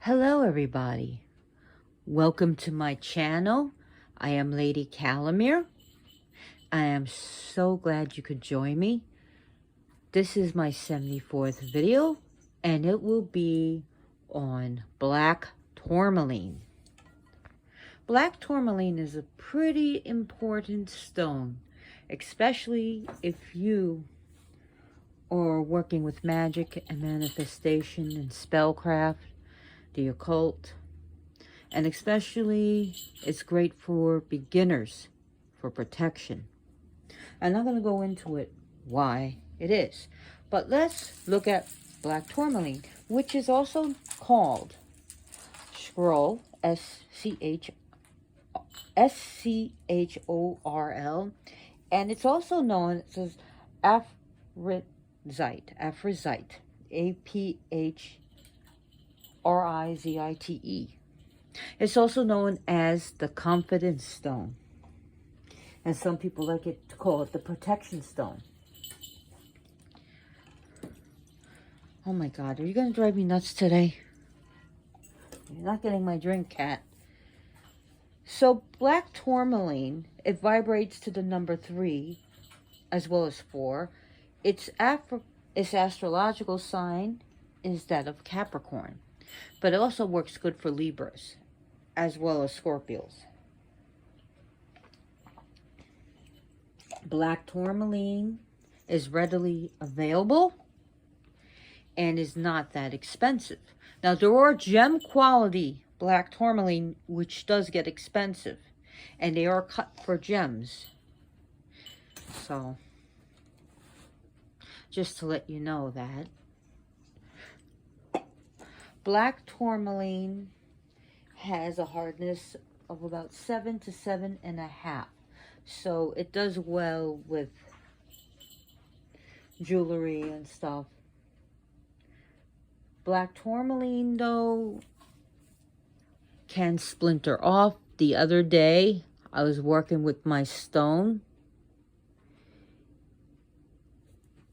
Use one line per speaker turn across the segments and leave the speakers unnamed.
Hello everybody, welcome to my channel. I am Lady Calamere. I am so glad you could join me. This is my 74th video and it will be on black tourmaline. Black tourmaline is a pretty important stone, especially if you are working with magic and manifestation and spellcraft, the occult, and especially it's great for beginners for protection. I'm not going to go into it why it is, but let's look at black tourmaline, which is also called Schrol, S-C-H-O-R-L, and it's also known as Aphrizite, A-P-H-R-I-Z-I-T-E. It's also known as the confidence stone. And some people like it to call it the protection stone. Oh my God, are you going to drive me nuts today? You're not getting my drink, cat. So black tourmaline, it vibrates to the number 3 as well as 4. Its astrological sign is that of Capricorn. But it also works good for Libras as well as Scorpios. Black tourmaline is readily available and is not that expensive. Now, there are gem quality black tourmaline which does get expensive, and they are cut for gems. So, just to let you know that. Black tourmaline has a hardness of about 7 to 7.5. So it does well with jewelry and stuff. Black tourmaline, though, can splinter off. The other day, I was working with my stone,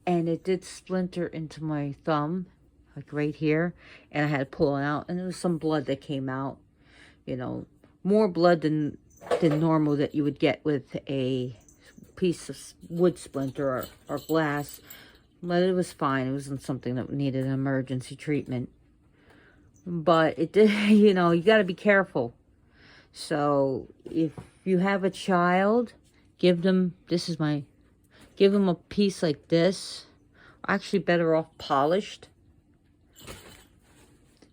and it did splinter into my thumb, like right here, and I had to pull it out, and there was some blood that came out. You know, more blood than normal that you would get with a piece of wood splinter or glass. But it was fine. It wasn't something that needed an emergency treatment. But it did, you know, you got to be careful. So if you have a child, give them a piece like this. Actually, better off polished.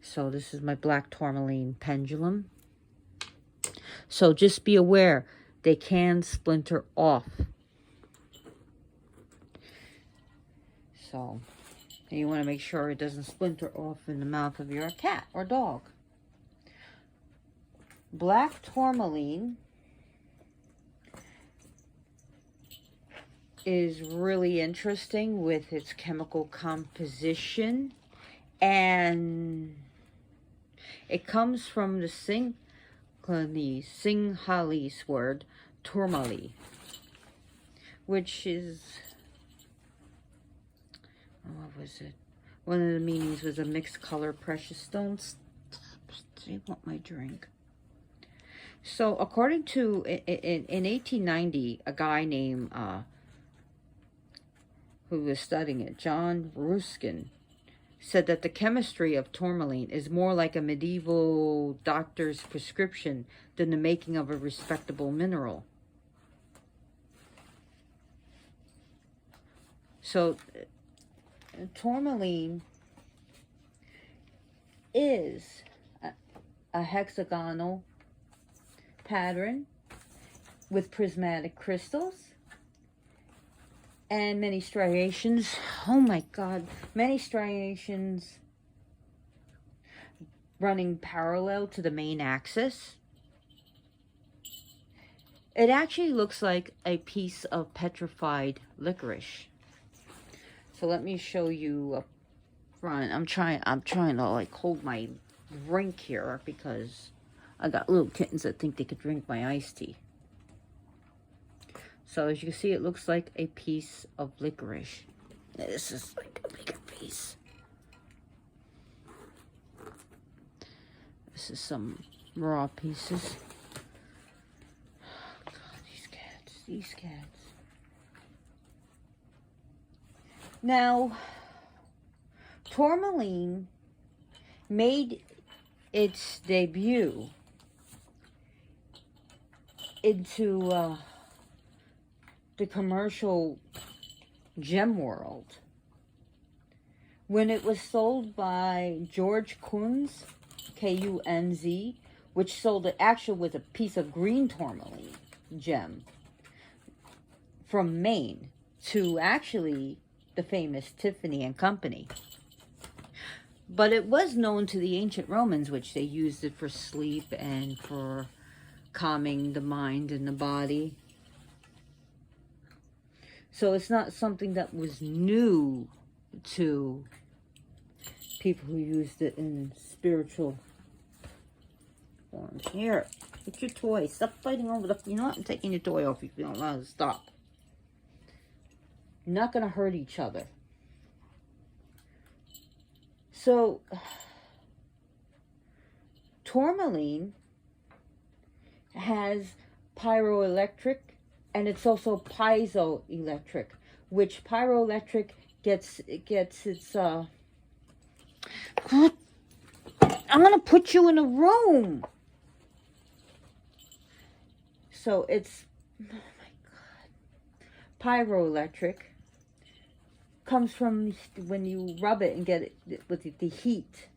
So this is my black tourmaline pendulum. So just be aware, they can splinter off. So you want to make sure it doesn't splinter off in the mouth of your cat or dog. Black tourmaline is really interesting with its chemical composition, and it comes from the Sinhalese word Tourmaline, which is, what was it? One of the meanings was a mixed color precious stones. I want my drink. So according to, in 1890, a guy named, who was studying it, John Ruskin, said that the chemistry of tourmaline is more like a medieval doctor's prescription than the making of a respectable mineral. So, tourmaline is a hexagonal pattern with prismatic crystals and many striations. Oh my God, many striations running parallel to the main axis. It actually looks like a piece of petrified licorice. So let me show you up front. I'm trying to like hold my drink here because I got little kittens that think they could drink my iced tea. So as you can see, it looks like a piece of licorice. This is like a bigger piece. This is some raw pieces. Oh, God, these cats. Now, Tourmaline made its debut into the commercial gem world when it was sold by George Kunz, Kunz, which sold it actually with a piece of green tourmaline gem from Maine to actually the famous Tiffany and Company. But it was known to the ancient Romans, which they used it for sleep and for calming the mind and the body. So it's not something that was new to people who used it in spiritual forms. Here, get your toy. Stop fighting over the... You know what? I'm taking your toy off if you don't want to stop. You're not going to hurt each other. So, Tourmaline has pyroelectric, and it's also piezoelectric, which pyroelectric gets its, I'm going to put you in a room. So it's, oh my God, pyroelectric comes from when you rub it and get it with the heat,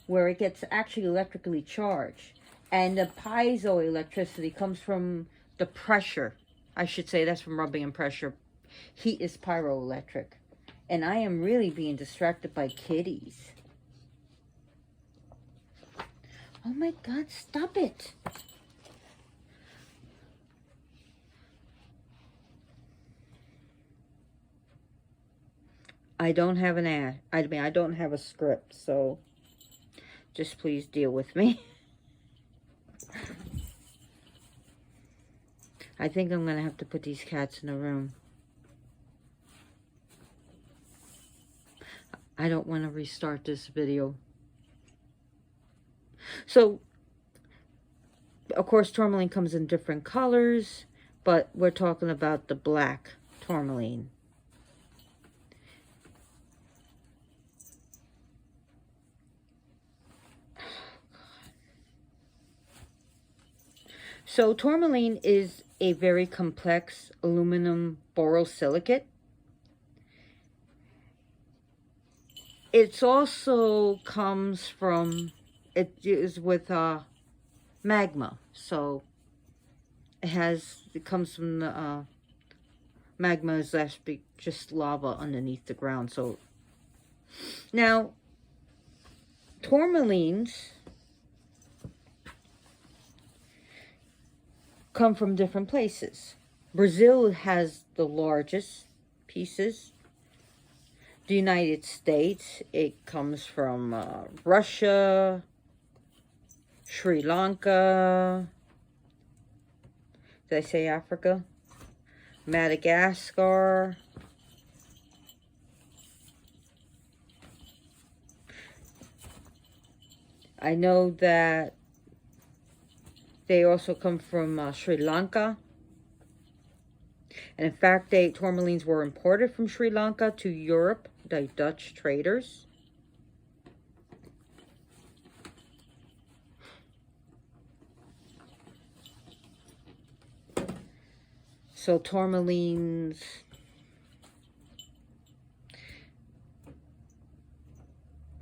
where it gets actually electrically charged. And the piezoelectricity comes from the pressure. I should say that's from rubbing and pressure. Heat is pyroelectric. And I am really being distracted by kitties. Oh my God, stop it. I don't have an ad. I don't have a script, so just please deal with me. I think I'm going to have to put these cats in a room. I don't want to restart this video. So, of course, tourmaline comes in different colors, but we're talking about the black tourmaline. So tourmaline is a very complex aluminum borosilicate. It's also comes from, it is with magma. So it comes from the magma is actually just lava underneath the ground. So now tourmalines come from different places. Brazil has the largest pieces. The United States, it comes from Russia, Sri Lanka, did I say Africa? Madagascar. I know that they also come from Sri Lanka. And in fact, tourmalines were imported from Sri Lanka to Europe by Dutch traders. So tourmalines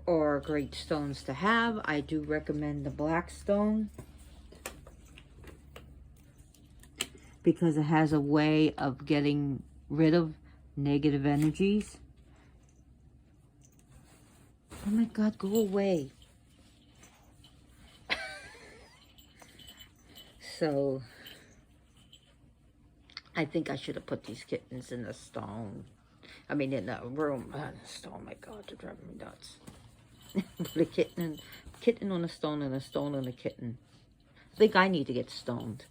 are great stones to have. I do recommend the black stone, because it has a way of getting rid of negative energies. Oh my God, go away. So, I think I should have put these kittens in the stone. I mean, in the room. Oh my God, they're driving me nuts. Put a kitten on a stone and a stone on a kitten. I think I need to get stoned.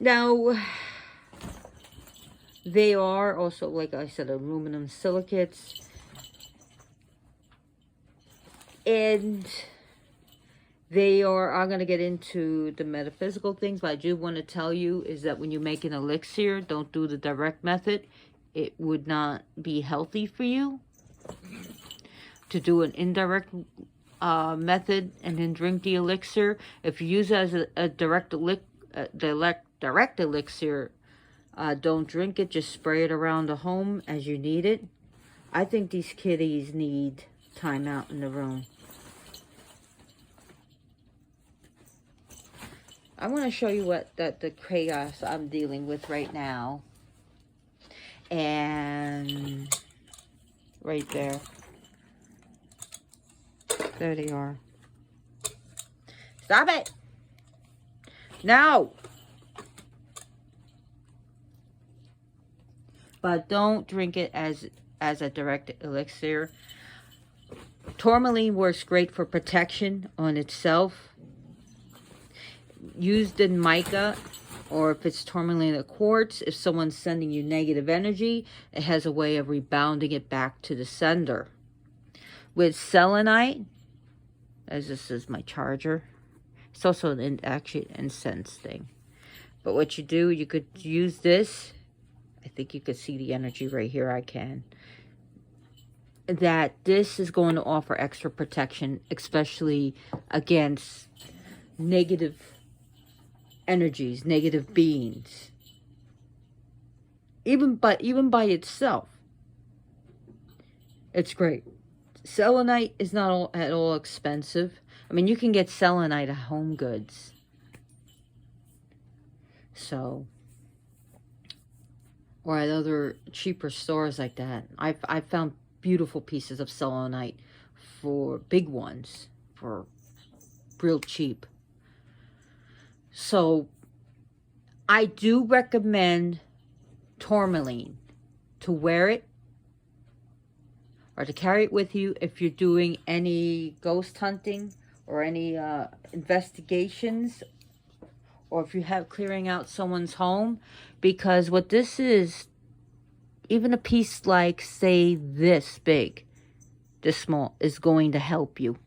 Now, they are also, like I said, aluminum silicates. And they are, I'm going to get into the metaphysical things, but I do want to tell you is that when you make an elixir, don't do the direct method. It would not be healthy for you to do an indirect method and then drink the elixir. If you use it as a direct elixir, don't drink it. Just spray it around the home as you need it. I think these kitties need time out in the room. I want to show you what the chaos I'm dealing with right now. And right there. There they are. Stop it! No! But don't drink it as a direct elixir. Tourmaline works great for protection on itself. Used in mica, or if it's tourmaline or quartz, if someone's sending you negative energy, it has a way of rebounding it back to the sender. With selenite, as this is my charger, it's also actually an incense thing. But what you do, you could use this. I think you could see the energy right here. I can. That this is going to offer extra protection, especially against negative energies, negative beings. Even by itself, it's great. Selenite is not at all expensive. I mean, you can get selenite at Home Goods. So, or at other cheaper stores like that. I've found beautiful pieces of selenite for big ones for real cheap. So, I do recommend tourmaline to wear it or to carry it with you if you're doing any ghost hunting or any investigations, or if you have clearing out someone's home. Because what this is, even a piece like, say, this big, this small, is going to help you.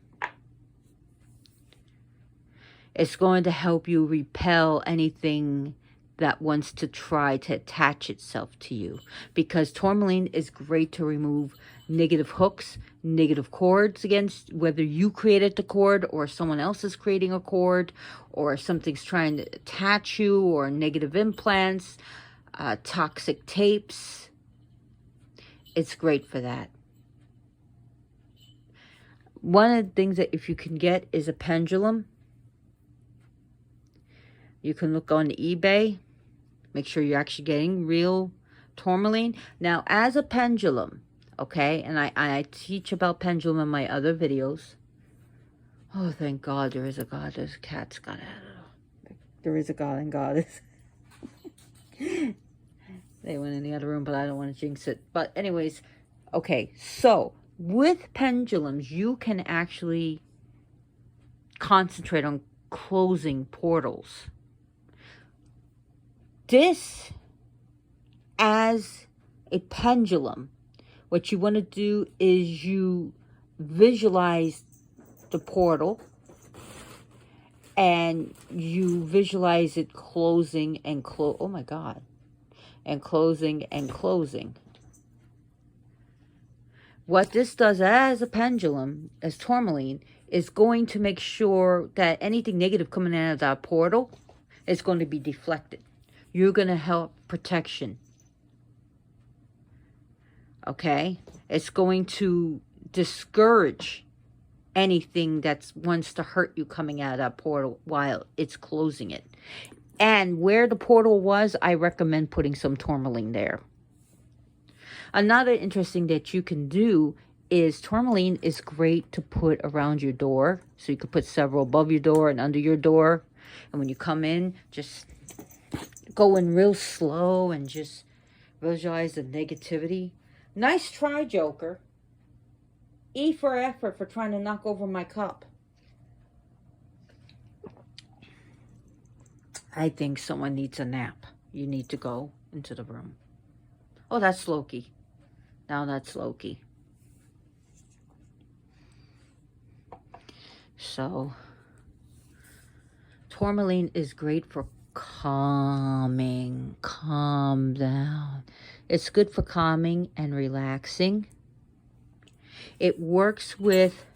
It's going to help you repel anything that wants to try to attach itself to you. Because tourmaline is great to remove negative hooks, negative cords against, whether you created the cord or someone else is creating a cord, or something's trying to attach you, or negative implants, toxic tapes. It's great for that. One of the things that if you can get is a pendulum. You can look on eBay. Make sure you're actually getting real tourmaline. Now, as a pendulum, okay, and I teach about pendulum in my other videos. Oh, thank God there is a God. There's a cat's got it. There is a God and goddess. They went in the other room, but I don't want to jinx it. But anyways, okay, so with pendulums, you can actually concentrate on closing portals. This, as a pendulum, what you want to do is you visualize the portal and you visualize it closing and oh my God, and closing and closing. What this does as a pendulum, as tourmaline, is going to make sure that anything negative coming out of that portal is going to be deflected. You're going to help protection. Okay? It's going to discourage anything that wants to hurt you coming out of that portal while it's closing it. And where the portal was, I recommend putting some tourmaline there. Another interesting that you can do is tourmaline is great to put around your door. So you could put several above your door and under your door. And when you come in, just go in real slow and just visualize the negativity. Nice try, Joker. E for effort for trying to knock over my cup. I think someone needs a nap. You need to go into the room. Oh, that's Loki. Now that's Loki. So Tourmaline is great for calming. Calm down. It's good for calming and relaxing. It works with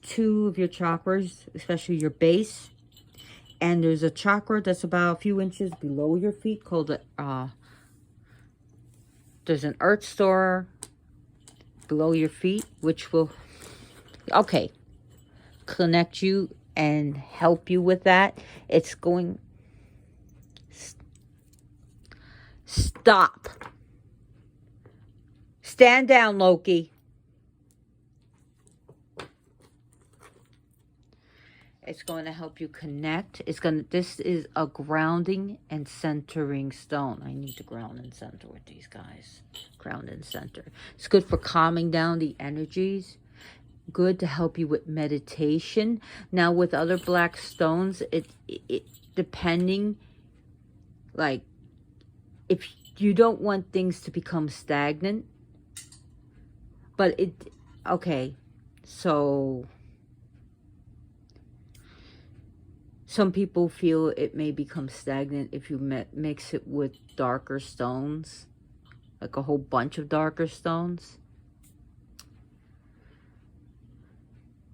2 of your chakras, especially your base. And there's a chakra that's about a few inches below your feet called there's an earth store below your feet, which will, okay, connect you and help you with that. It's going, stop. Stand down, Loki. It's going to help you connect. This is a grounding and centering stone. I need to ground and center with these guys. Ground and center. It's good for calming down the energies. Good to help you with meditation. Now with other black stones, it depending, like, if you don't want things to become stagnant, but okay, so some people feel it may become stagnant if you mix it with darker stones, like a whole bunch of darker stones.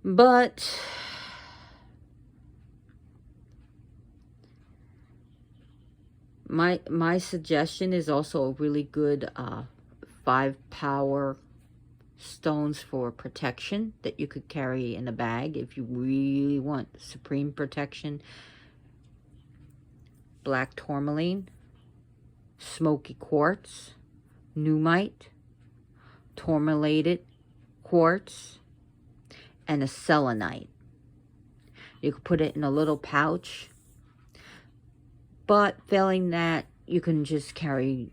But my suggestion is also a really good 5 power stones for protection that you could carry in a bag if you really want supreme protection. Black tourmaline, smoky quartz, pneumite, tourmalated quartz, and a selenite. You could put it in a little pouch, but failing that, you can just carry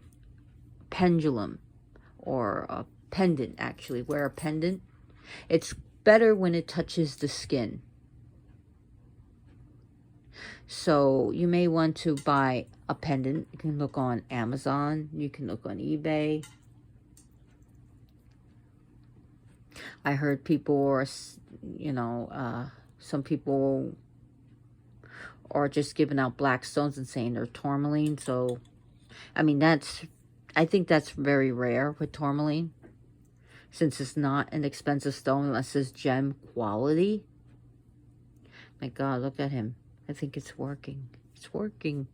pendulum or a pendant. Actually, wear a pendant. It's better when it touches the skin. So you may want to buy a pendant. You can look on Amazon. You can look on eBay. I heard people are, some people are just giving out black stones and saying they're tourmaline. So, I mean, I think that's very rare with tourmaline, since it's not an expensive stone unless it's gem quality. My God, look at him. I think it's working. It's working.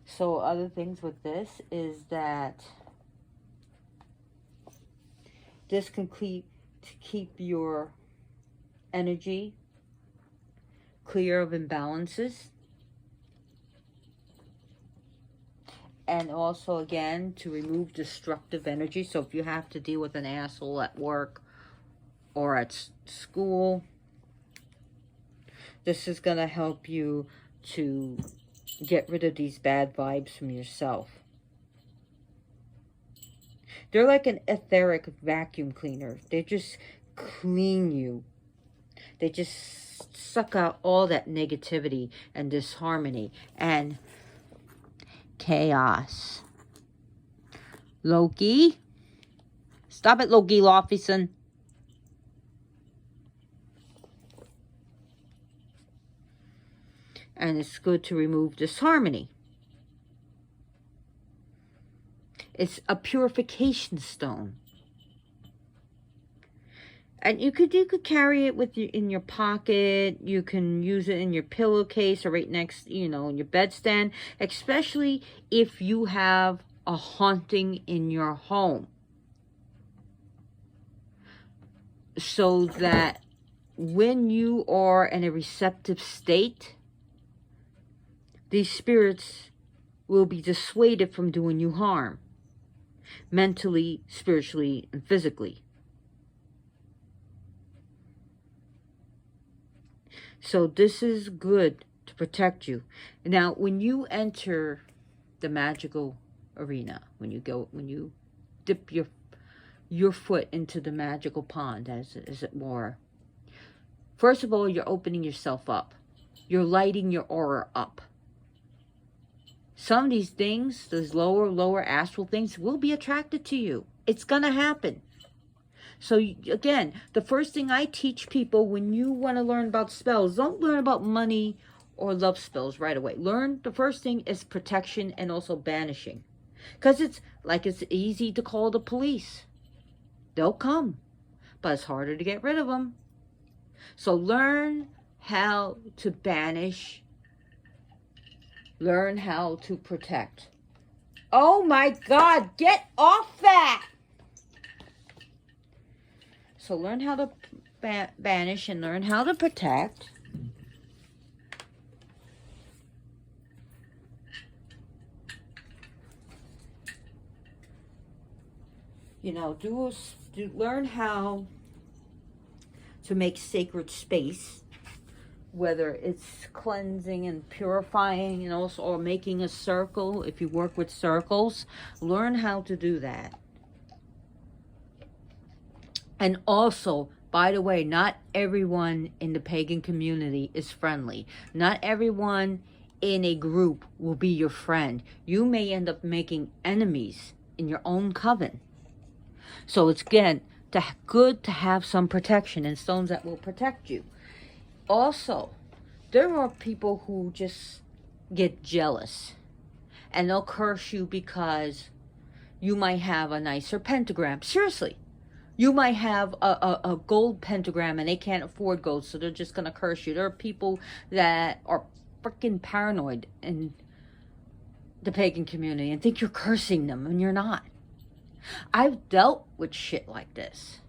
So other things with this is that this can keep your energy clear of imbalances. And also, again, to remove destructive energy. So if you have to deal with an asshole at work or at school, this is going to help you to get rid of these bad vibes from yourself. They're like an etheric vacuum cleaner. They just clean you. They just suck out all that negativity and disharmony and chaos. Loki. Stop it, Loki Lofison. And it's good to remove disharmony. It's a purification stone. And you could carry it with you in your pocket. You can use it in your pillowcase or right next, in your bedstand, especially if you have a haunting in your home. So that when you are in a receptive state, these spirits will be dissuaded from doing you harm, mentally, spiritually, and physically. So this is good to protect you. Now, when you enter the magical arena, when you dip your foot into the magical pond, as it were, first of all, you're opening yourself up. You're lighting your aura up. Some of these things, those lower astral things, will be attracted to you. It's going to happen. So again, the first thing I teach people when you want to learn about spells, don't learn about money or love spells right away. Learn, the first thing is protection and also banishing. Because it's easy to call the police. They'll come, but it's harder to get rid of them. So learn how to banish. Learn how to protect. Oh my God, get off that! So learn how to banish and learn how to protect. You know, learn how to make sacred space, whether it's cleansing and purifying, and also or making a circle. If you work with circles, learn how to do that. And also, by the way, not everyone in the pagan community is friendly. Not everyone in a group will be your friend. You may end up making enemies in your own coven. So it's, again, good to have some protection and stones that will protect you. Also, there are people who just get jealous. And they'll curse you because you might have a nicer pentagram. Seriously. You might have a gold pentagram and they can't afford gold, so they're just going to curse you. There are people that are freaking paranoid in the pagan community and think you're cursing them, and you're not. I've dealt with shit like this.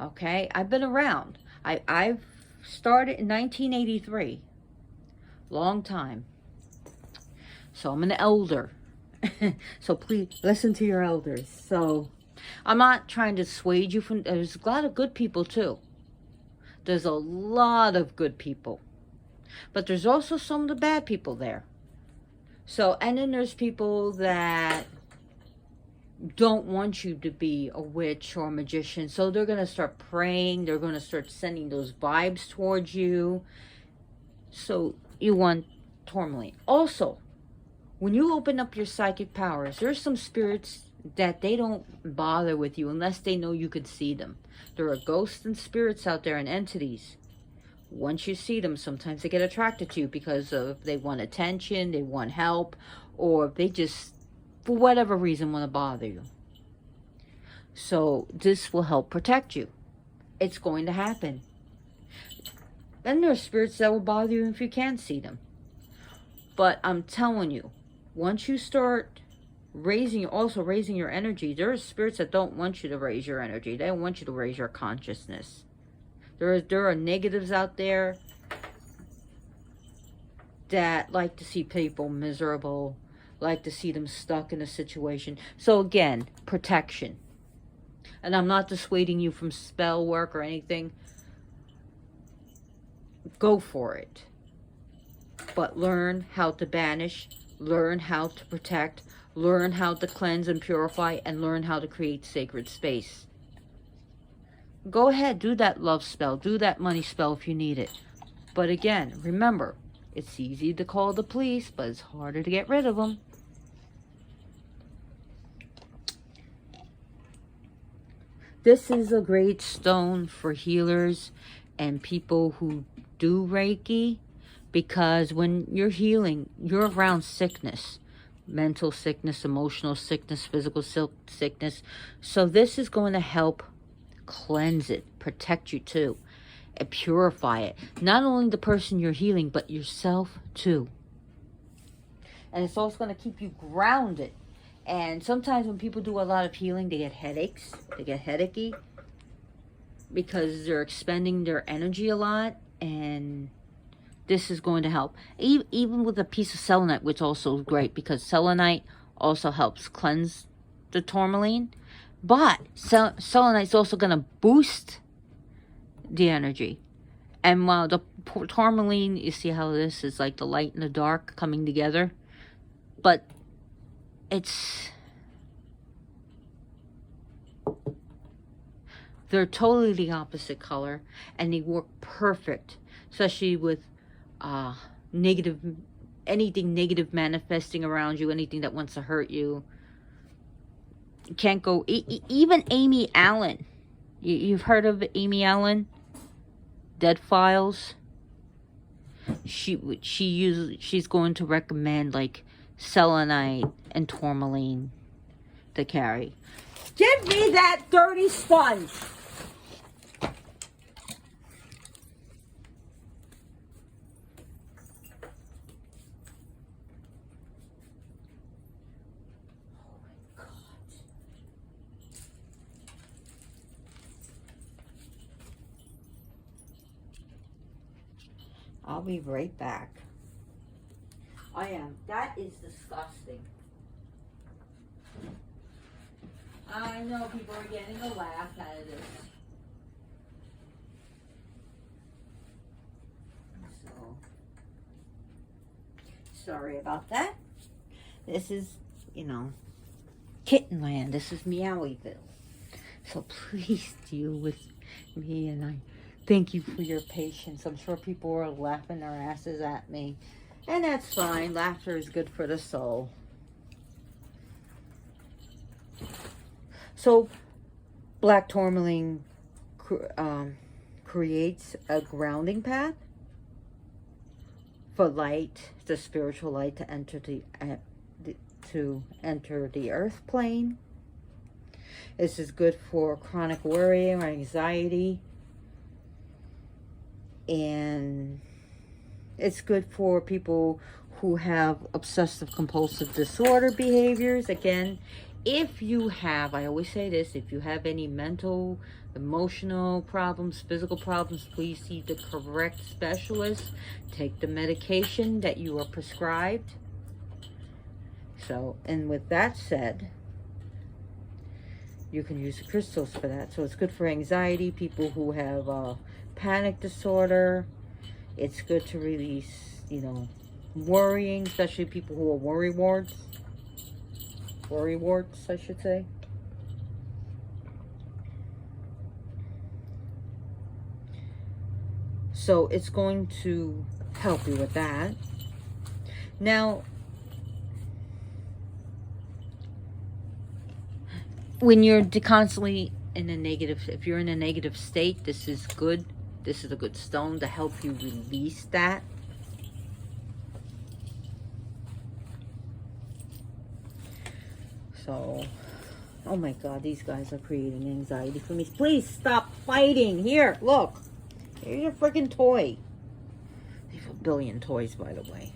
Okay? I've been around. I've started in 1983. Long time. So I'm an elder. So please listen to your elders. So I'm not trying to dissuade you from... There's a lot of good people too. There's a lot of good people. But there's also some of the bad people there. So, and then there's people that don't want you to be a witch or a magician. So they're going to start praying. They're going to start sending those vibes towards you. So you want Tourmaline. Also, when you open up your psychic powers, there's some spirits that they don't bother with you unless they know you could see them. There are ghosts and spirits out there and entities. Once you see them, sometimes they get attracted to you because of they want attention, they want help, or they just, for whatever reason, want to bother you. So this will help protect you. It's going to happen. Then there are spirits that will bother you if you can't see them. But I'm telling you, once you start raising your energy, there are spirits that don't want you to raise your energy. They don't want you to raise your consciousness. There are negatives out there that like to see people miserable, like to see them stuck in a situation. So again, protection. And I'm not dissuading you from spell work or anything. Go for it. But learn how to banish, learn how to protect, learn how to cleanse and purify, and learn how to create sacred space. Go ahead, do that love spell, do that money spell if you need it. But again, remember, it's easy to call the police, but it's harder to get rid of them. This is a great stone for healers and people who do Reiki, because when you're healing, you're around sickness. Mental sickness, emotional sickness, physical sickness. So this is going to help cleanse it, protect you too, and purify it. Not only the person you're healing, but yourself too. And it's also going to keep you grounded. And sometimes when people do a lot of healing, they get headaches. They get headachy because they're expending their energy a lot. And this is going to help. Even with a piece of selenite, which also is great, because selenite also helps cleanse the tourmaline. But selenite's also going to boost the energy. And while the tourmaline, you see how this is like the light and the dark coming together. But they're totally the opposite color. And they work perfect. Especially with anything negative manifesting around you, anything that wants to hurt you. can't go, even Amy Allen. You've heard of Amy Allen? Dead Files? She's going to recommend like selenite and tourmaline to carry. Give me that dirty sponge! I'll be right back. I am. That is disgusting. I know people are getting a laugh out of this. So, sorry about that. This is, you know, kitten land. This is Meoweville. So please deal with me, and I thank you for your patience. I'm sure people are laughing their asses at me. And that's fine. Laughter is good for the soul. So, black tourmaline creates a grounding path for light, the spiritual light, to enter the earth plane. This is good for chronic worry or anxiety. And it's good for people who have obsessive compulsive disorder behaviors. Again, if you have, I always say this, if you have any mental, emotional problems, physical problems, please see the correct specialist. Take the medication that you are prescribed. So, and with that said, you can use the crystals for that. So it's good for anxiety, people who have panic disorder. It's good to release, you know, worrying, especially people who are worrywarts, I should say. So it's going to help you with that. Now, when you're constantly in a negative, if you're in a negative state, this is good. This is a good stone to help you release that. So, oh my God, these guys are creating anxiety for me. Please stop fighting. Here, look. Here's your freaking toy. They have a billion toys, by the way.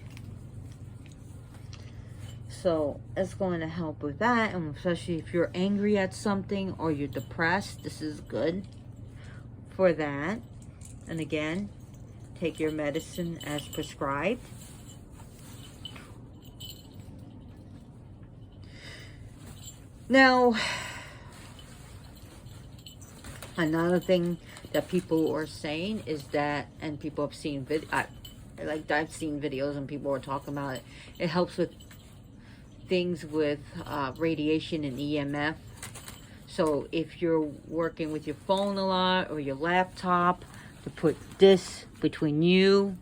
So, it's going to help with that. And especially if you're angry at something or you're depressed, this is good for that. And again, take your medicine as prescribed. Now, another thing that people are saying is that, and people have seen I've seen videos and people are talking about it. It helps with things with radiation and EMF. So if you're working with your phone a lot or your laptop, to put this between you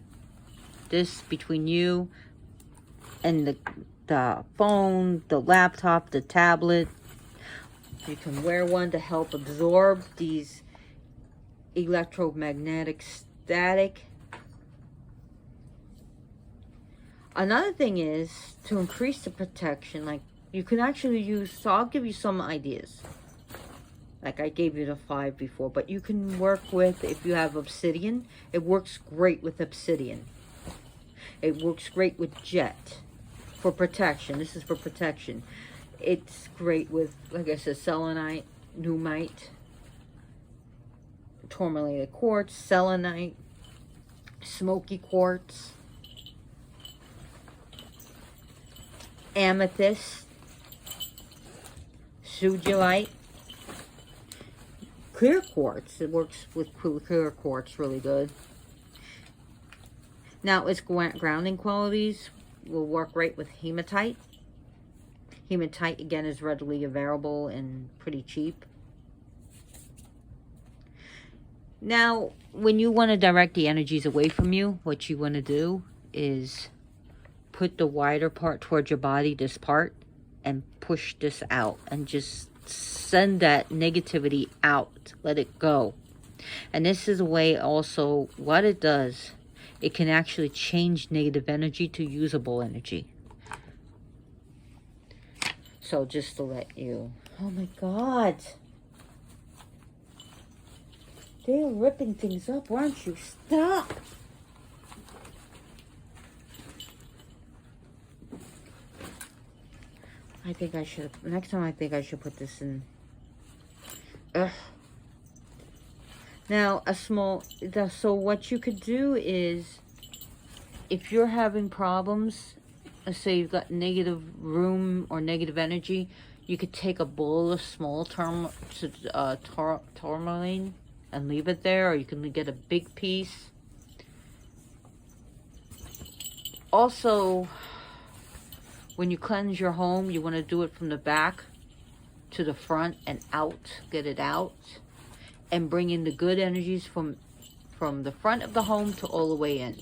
and the phone, the laptop, the tablet. You can wear one to help absorb these electromagnetic static. Another thing is to increase the protection. Like, you can actually use, so I'll give you some ideas. Like I gave you the 5 before, but you can work with, if you have obsidian, it works great with obsidian. It works great with jet for protection. This is for protection. It's great with, like I said, selenite, pneumite, tourmaline quartz, selenite, smoky quartz, amethyst, sugilite, clear quartz. It works with clear quartz really good. Now, its grounding qualities will work great with hematite. Hematite, again, is readily available and pretty cheap. Now, when you want to direct the energies away from you, what you want to do is put the wider part towards your body, this part, and push this out. And just send that negativity out. Let it go. And this is a way also, what it does, it can actually change negative energy to usable energy. So just to let you... Oh my God. They're ripping things up, aren't you? Stop. I think I should... Next time I think I should put this in... Ugh. Now, so what you could do is, if you're having problems, let's say you've got negative room or negative energy, you could take a bowl of small tourmaline and leave it there, or you can get a big piece. Also, when you cleanse your home, you want to do it from the back to the front and out, get it out. And bring in the good energies from the front of the home to all the way in.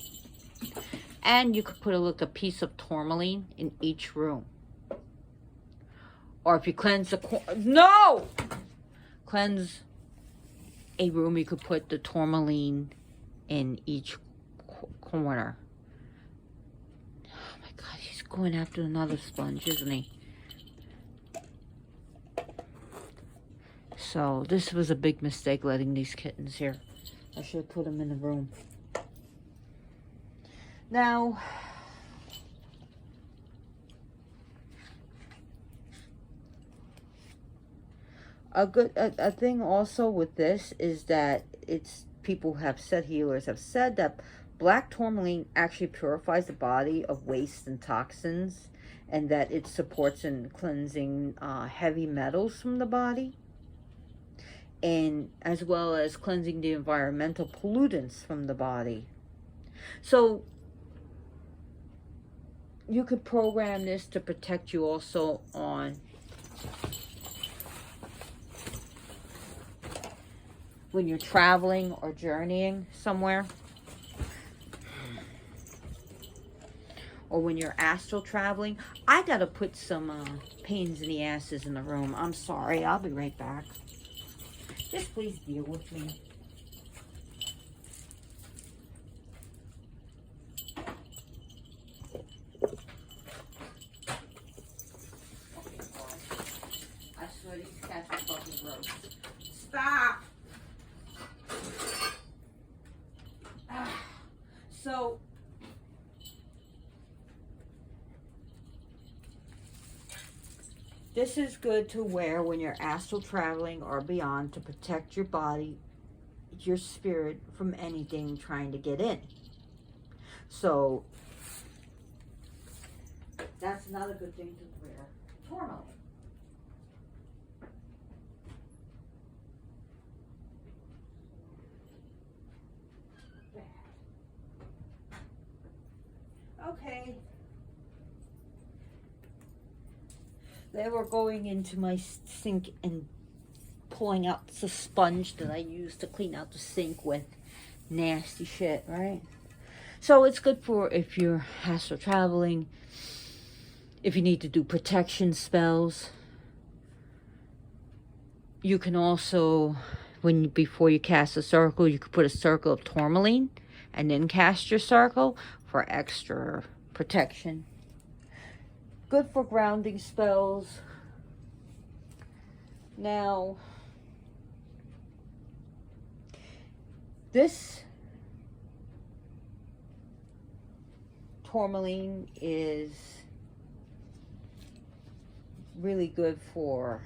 And you could put a piece of tourmaline in each room. Or if you cleanse cleanse a room, you could put the tourmaline in each corner. Oh my God, he's going after another sponge, isn't he? So this was a big mistake, letting these kittens here. I should have put them in the room. Now, a thing also with this is that healers have said that black tourmaline actually purifies the body of waste and toxins, and that it supports in cleansing heavy metals from the body, and as well as cleansing the environmental pollutants from the body. So you could program this to protect you also on when you're traveling or journeying somewhere, or when you're astral traveling. I gotta put some pains in the asses in the room. I'm sorry, I'll be right back. Just please deal with me. I swear these cats are fucking gross. Stop! So, this is good to wear when you're astral traveling or beyond, to protect your body, your spirit, from anything trying to get in. So, that's another good thing to wear. Tourmaline. Okay. They were going into my sink and pulling out the sponge that I use to clean out the sink with nasty shit, right? So it's good for if you're astral traveling, if you need to do protection spells. You can also, before you cast a circle, you could put a circle of tourmaline and then cast your circle for extra protection. Good for grounding spells. Now, this tourmaline is really good for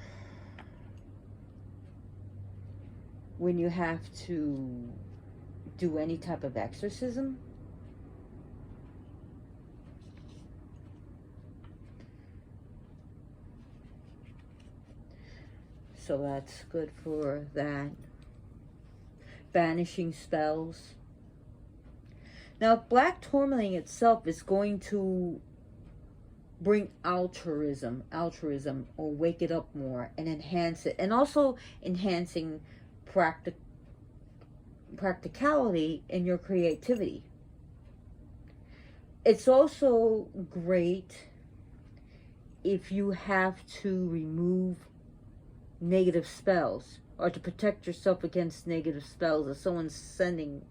when you have to do any type of exorcism. So that's good for that. Banishing spells. Now, black tourmaline itself is going to bring altruism, or wake it up more and enhance it, and also enhancing practicality in your creativity. It's also great if you have to remove negative spells, or to protect yourself against negative spells. If someone's sending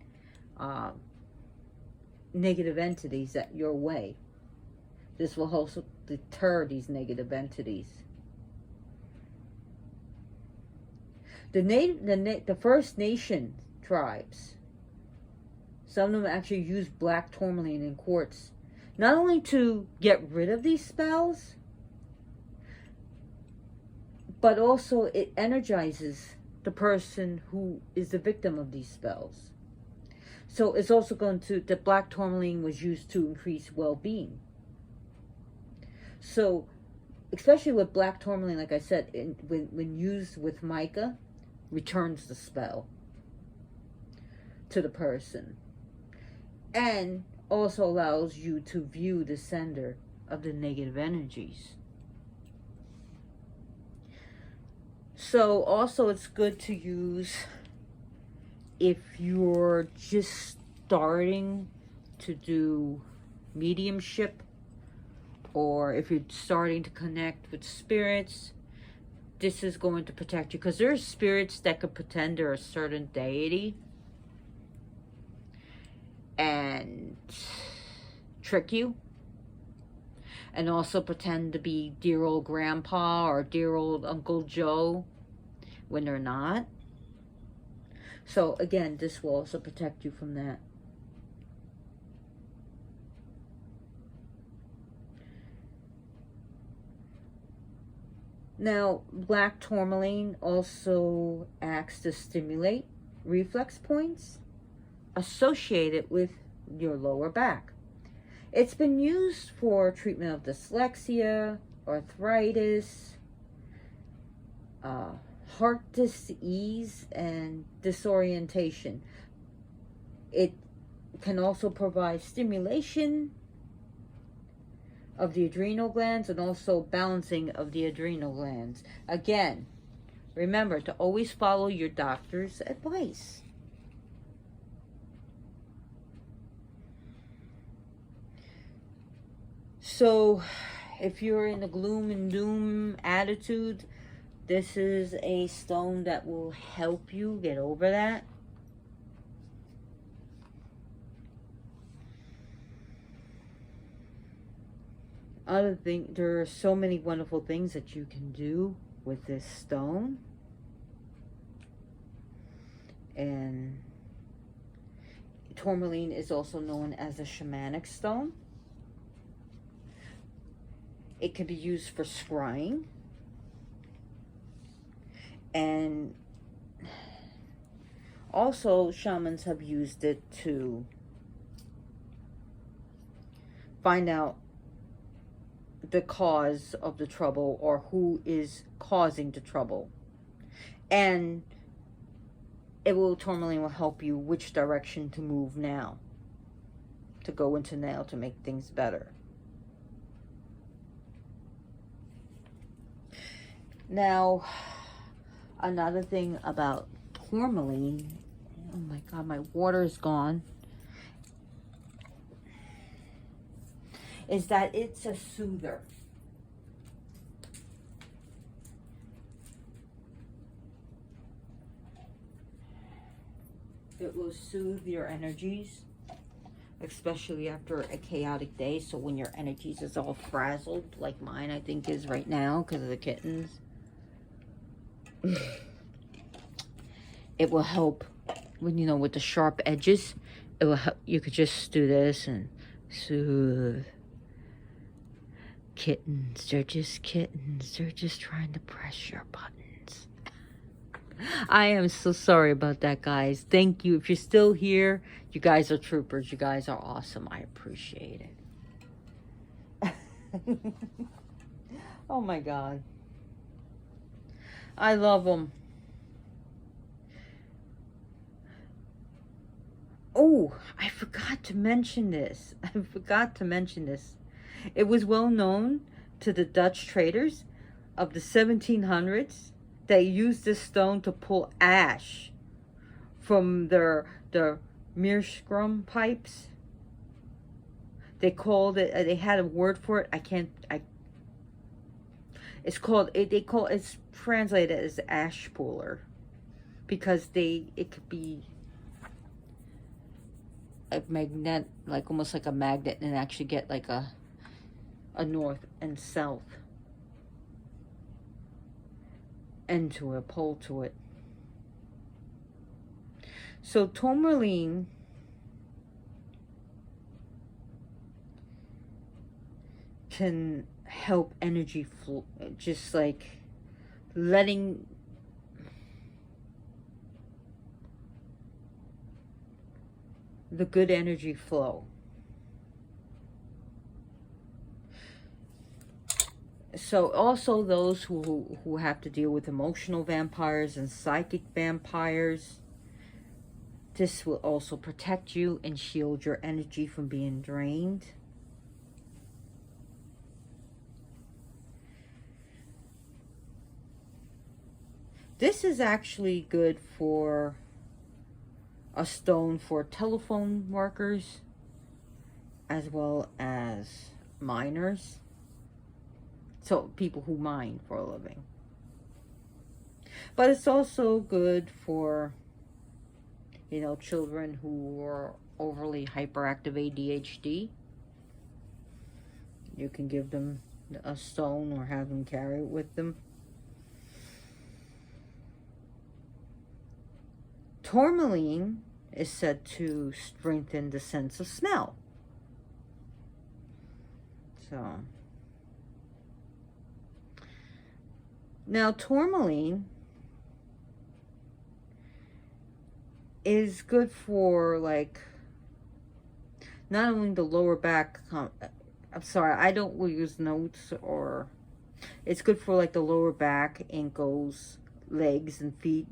negative entities at your way, this will also deter these negative entities. The First Nation tribes, some of them actually use black tourmaline and quartz, not only to get rid of these spells, but also it energizes the person who is the victim of these spells. So it's also going to, the black tourmaline was used to increase well-being. So, especially with black tourmaline, like I said, when used with mica, returns the spell to the person. And also allows you to view the sender of the negative energies. So also it's good to use if you're just starting to do mediumship, or if you're starting to connect with spirits. This is going to protect you, because there's spirits that could pretend they're a certain deity and trick you, and also pretend to be dear old grandpa or dear old Uncle Joe when they're not. So again, this will also protect you from that. Now, black tourmaline also acts to stimulate reflex points associated with your lower back. It's been used for treatment of dyslexia, arthritis, heart disease, and disorientation. It can also provide stimulation of the adrenal glands and also balancing of the adrenal glands. Again, remember to always follow your doctor's advice. So, if you're in a gloom and doom attitude, this is a stone that will help you get over that. Other thing, there are so many wonderful things that you can do with this stone. And tourmaline is also known as a shamanic stone. It can be used for scrying. And also shamans have used it to find out the cause of the trouble, or who is causing the trouble. And tourmaline will help you which direction to move now, to go into now, to make things better. Now, another thing about tourmaline, oh my god, my water is gone, is that it's a soother. It will soothe your energies, especially after a chaotic day. So when your energies is all frazzled, like mine I think is right now because of the kittens, it will help when, you know, with the sharp edges. It will help. You could just do this and soothe. Kittens, they're just kittens. They're just trying to press your buttons. I am so sorry about that, guys. Thank you. If you're still here, you guys are troopers. You guys are awesome. I appreciate it. Oh my god. I love them. Oh, I forgot to mention this. It was well known to the Dutch traders of the 1700s. They used this stone to pull ash from their meerschaum pipes. They called it, they had a word for it. It's translated as ash puller, because it could be a magnet, like almost like a magnet, and actually get like a north and south end to it, pole to it. So tourmaline can help energy flow, just like letting the good energy flow. So also those who have to deal with emotional vampires and psychic vampires, this will also protect you and shield your energy from being drained. This is actually good for a stone for telephone workers as well as miners. So people who mine for a living. But it's also good for, you know, children who are overly hyperactive ADHD. You can give them a stone or have them carry it with them. Tourmaline is said to strengthen the sense of smell. So now tourmaline is good for, like, not only the lower back, I'm sorry, I don't use notes, or it's good for like the lower back, ankles, legs, and feet,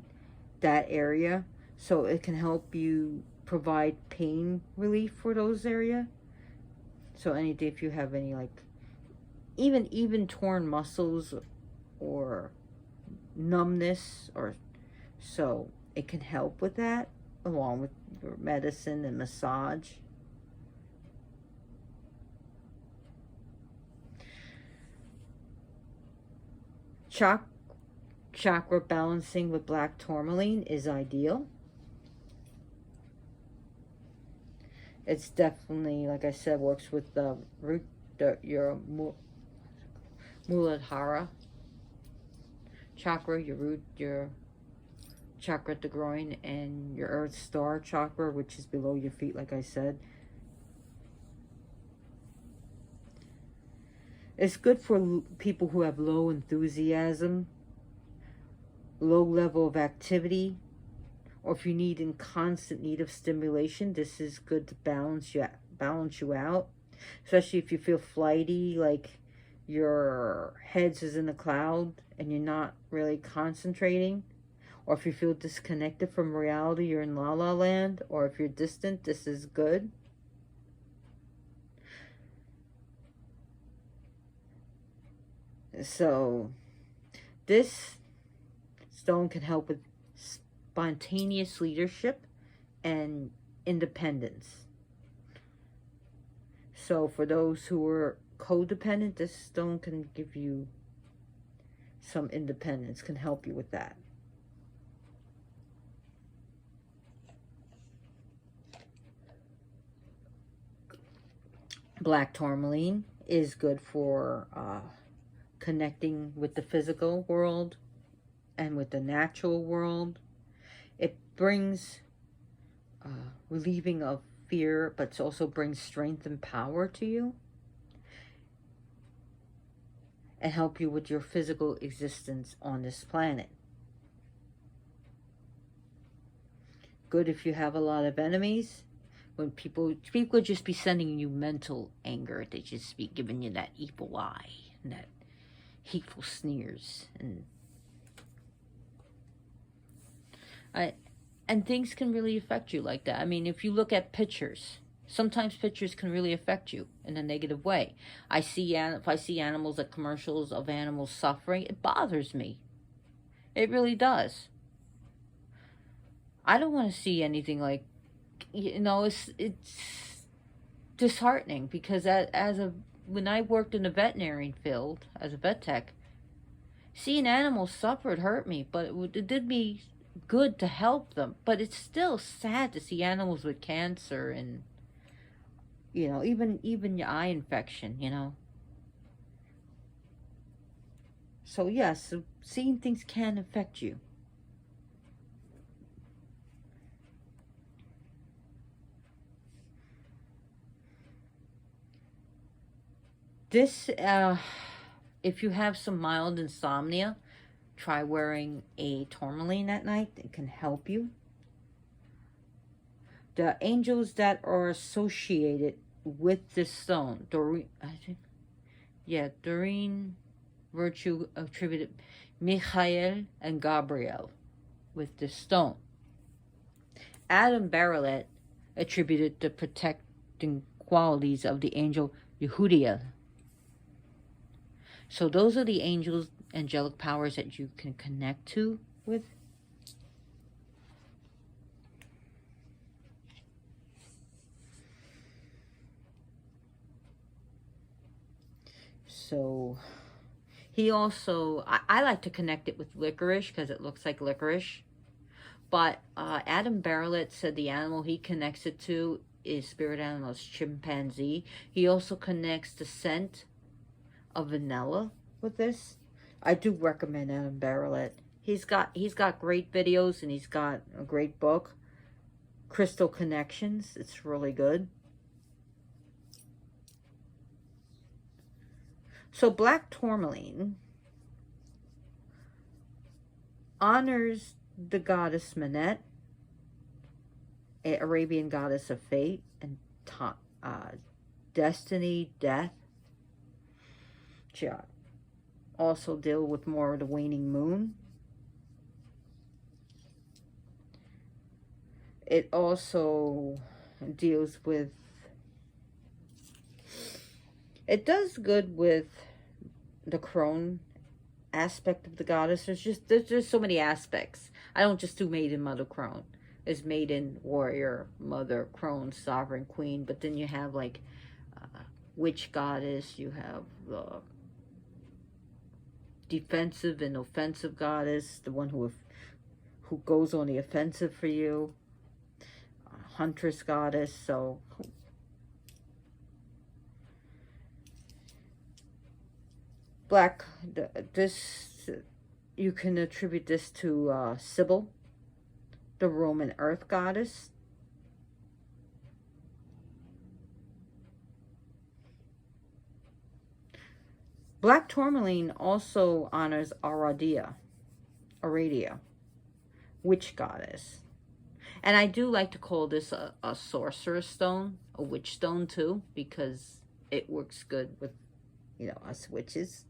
that area. So it can help you provide pain relief for those areas. So anything, if you have any like even torn muscles or numbness, or so it can help with that, along with your medicine and massage. Chakra balancing with black tourmaline is ideal. It's definitely, like I said, works with the root, your Muladhara chakra, your root, your chakra at the groin, and your earth star chakra, which is below your feet, like I said. It's good for people who have low enthusiasm, low level of activity, or if you need in constant need of stimulation. This is good to balance you out, especially if you feel flighty, like your head is in a cloud and you're not really concentrating, or if you feel disconnected from reality, you're in la la land, or if you're distant, this is good. So this stone can help with spontaneous leadership and independence. So for those who are codependent, this stone can give you some independence, can help you with that. Black tourmaline is good for connecting with the physical world and with the natural world. It brings relieving of fear, but it also brings strength and power to you, and help you with your physical existence on this planet. Good if you have a lot of enemies. When people just be sending you mental anger, they just be giving you that evil eye and that hateful sneers, and things can really affect you like that. I mean, if you look at pictures, sometimes pictures can really affect you in a negative way. If I see animals at commercials of animals suffering, it bothers me. It really does. I don't want to see anything like, you know, it's disheartening, because when I worked in the veterinary field as a vet tech, Seeing animals suffer, it hurt me, but it did me good to help them. But it's still sad to see animals with cancer and, you know, even your eye infection, you know. So yes, so seeing things can affect you. This, if you have some mild insomnia, try wearing a tourmaline at night. It can help you. The angels that are associated with this stone, Doreen, I think, yeah, Doreen Virtue attributed Michael and Gabriel with this stone. Adam Barelet attributed the protecting qualities of the angel Yehudiel. So those are the angels, angelic powers that you can connect to with. So he also, I like to connect it with licorice because it looks like licorice. But Adam Barelet said the animal he connects it to is spirit animals chimpanzee. He also connects the scent of vanilla with this. I do recommend Adam Barelet. He's got great videos and he's got a great book, Crystal Connections. It's really good. So black tourmaline honors the goddess Manet, an Arabian goddess of fate and destiny, death. She also deal with more of the waning moon. It also deals with, it does good with the crone aspect of the goddess. There's just so many aspects. I don't just do maiden, mother, crone. There's maiden, warrior, mother, crone, sovereign, queen. But then you have like witch goddess. You have the defensive and offensive goddess, the one who goes on the offensive for you. Huntress goddess. So black, this, you can attribute this to Sybil, the Roman earth goddess. Black tourmaline also honors Aradia, witch goddess. And I do like to call this a sorcerer's stone, a witch stone too, because it works good with, you know, us witches.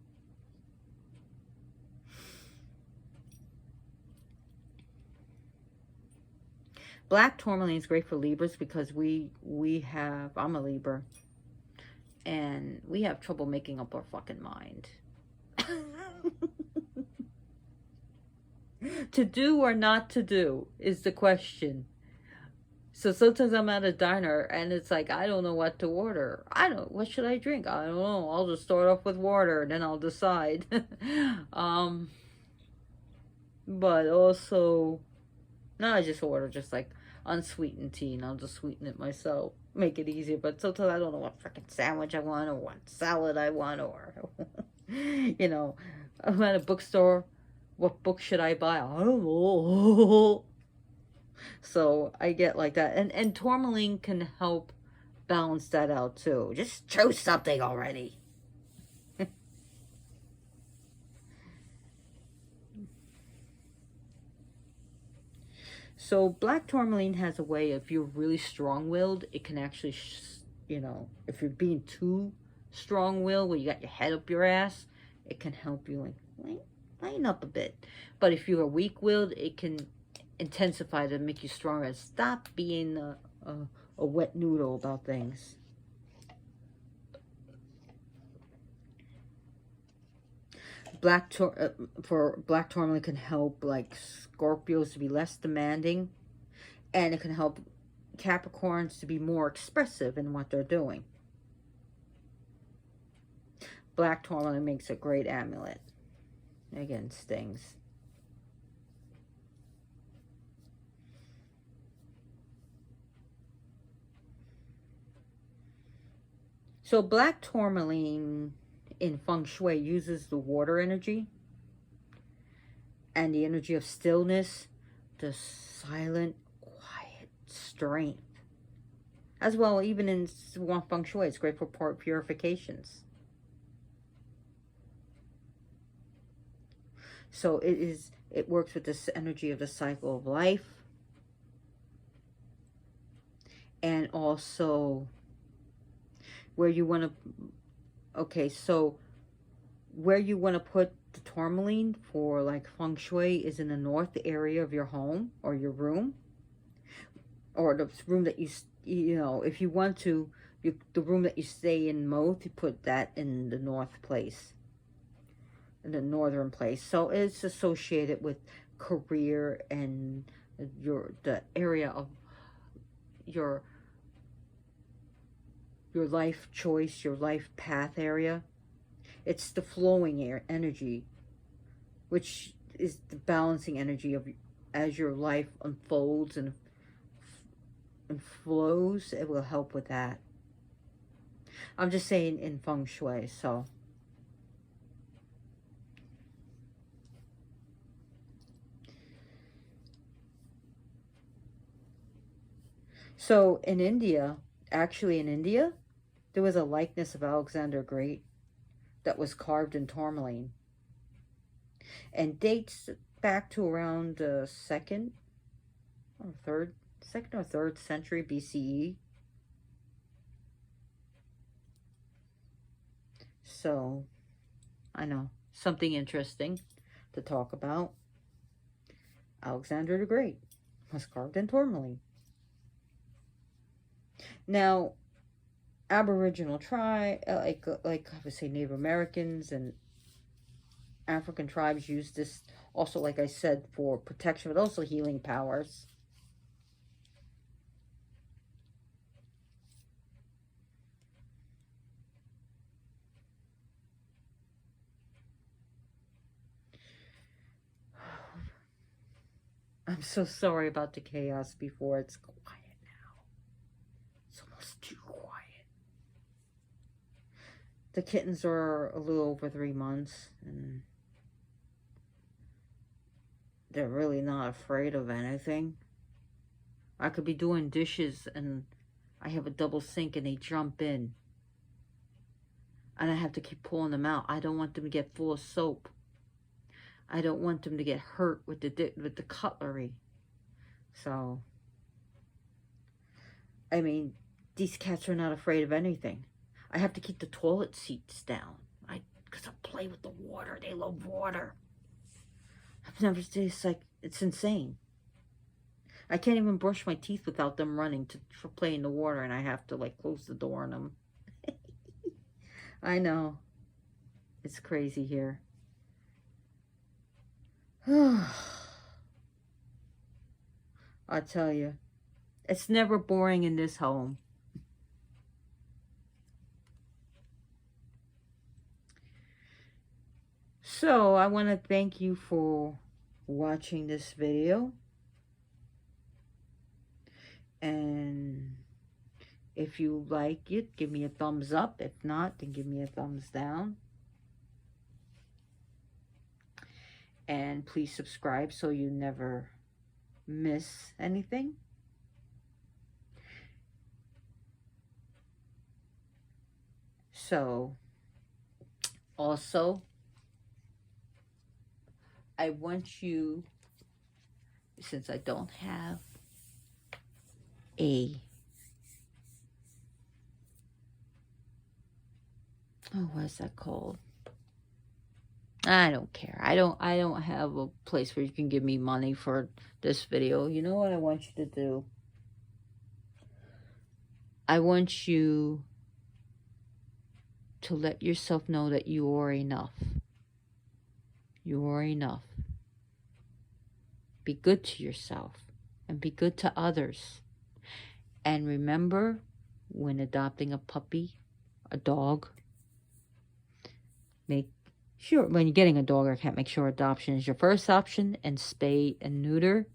Black tourmaline is great for Libras because we have, I'm a Libra, and we have trouble making up our fucking mind. To do or not to do is the question. So sometimes I'm at a diner and it's like, I don't know what to order. What should I drink? I don't know. I'll just start off with water and then I'll decide. But also, no, I just order just like unsweetened tea and I'll just sweeten it myself. Make it easier. But sometimes I don't know what freaking sandwich I want or what salad I want or, you know, I'm at a bookstore. What book should I buy? I don't know. So I get like that. And tourmaline can help balance that out too. Just choose something already. So black tourmaline has a way, if you're really strong-willed, it can actually, you know, if you're being too strong-willed, where you got your head up your ass, it can help you like lighten up a bit. But if you are weak-willed, it can intensify to make you stronger. Stop being a wet noodle about things. For black tourmaline can help like Scorpios to be less demanding, and it can help Capricorns to be more expressive in what they're doing. Black tourmaline makes a great amulet. against things. So black tourmaline in Feng Shui uses the water energy and the energy of stillness, the silent, quiet strength. As well, even in Feng Shui, it's great for purifications. So it works with this energy of the cycle of life. And also where you want to, okay, so where you want to put the tourmaline for like Feng Shui is in the north area of your home or your room. Or the room that you know, if you want to, the room that you stay in most, you put that in the north place. In the northern place. So it's associated with career and the area of your life choice, your life path area. It's the flowing energy, which is the balancing energy of as your life unfolds and flows. It will help with that. I'm just saying in Feng Shui. So in India, actually in India, there was a likeness of Alexander Great that was carved in tourmaline and dates back to around the second or third century BCE. So I know, something interesting to talk about. Alexander the Great was carved in tourmaline. Now, Aboriginal tribe, like I would say Native Americans and African tribes use this also, like I said, for protection, but also healing powers. I'm so sorry about the chaos before. It's quiet now. It's almost too quiet. The kittens are a little over 3 months, and they're really not afraid of anything. I could be doing dishes, and I have a double sink, and they jump in. And I have to keep pulling them out. I don't want them to get full of soap. I don't want them to get hurt with the cutlery. So, I mean, these cats are not afraid of anything. I have to keep the toilet seats down. Because I play with the water. They love water. I've never seen, it's like, it's insane. I can't even brush my teeth without them running for playing in the water, and I have to like close the door on them. I know. It's crazy here. I'll tell you, it's never boring in this home. So I want to thank you for watching this video. And if you like it, give me a thumbs up. If not, then give me a thumbs down. And please subscribe so you never miss anything. So, also, I want you, since I don't have what is that called? I don't care. I don't have a place where you can give me money for this video. You know what I want you to do? I want you to let yourself know that you are enough. You are enough. Be good to yourself and be good to others. And remember, when adopting a puppy, a dog, make Sure, when you're getting a dog or cat, make sure adoption is your first option, and spay and neuter.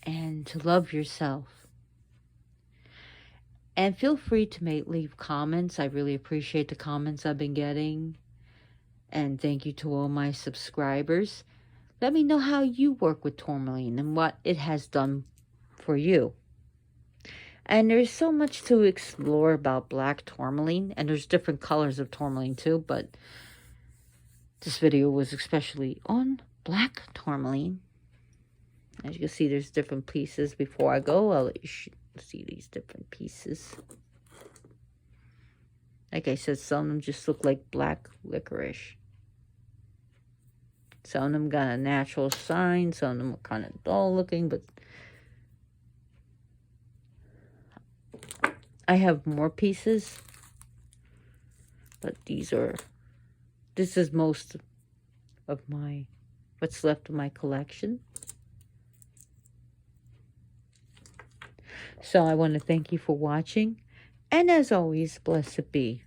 And to love yourself. And feel free to leave comments. I really appreciate the comments I've been getting. And thank you to all my subscribers. Let me know how you work with Tourmaline and what it has done for you. And there's so much to explore about black tourmaline, and there's different colors of tourmaline too, but this video was especially on black tourmaline. As you can see, there's different pieces. Before I go, I'll let you see these different pieces. Like I said, some of them just look like black licorice. Some of them got a natural shine, some of them are kind of dull looking, but I have more pieces, but this is most of what's left of my collection. So I want to thank you for watching, and as always, blessed be.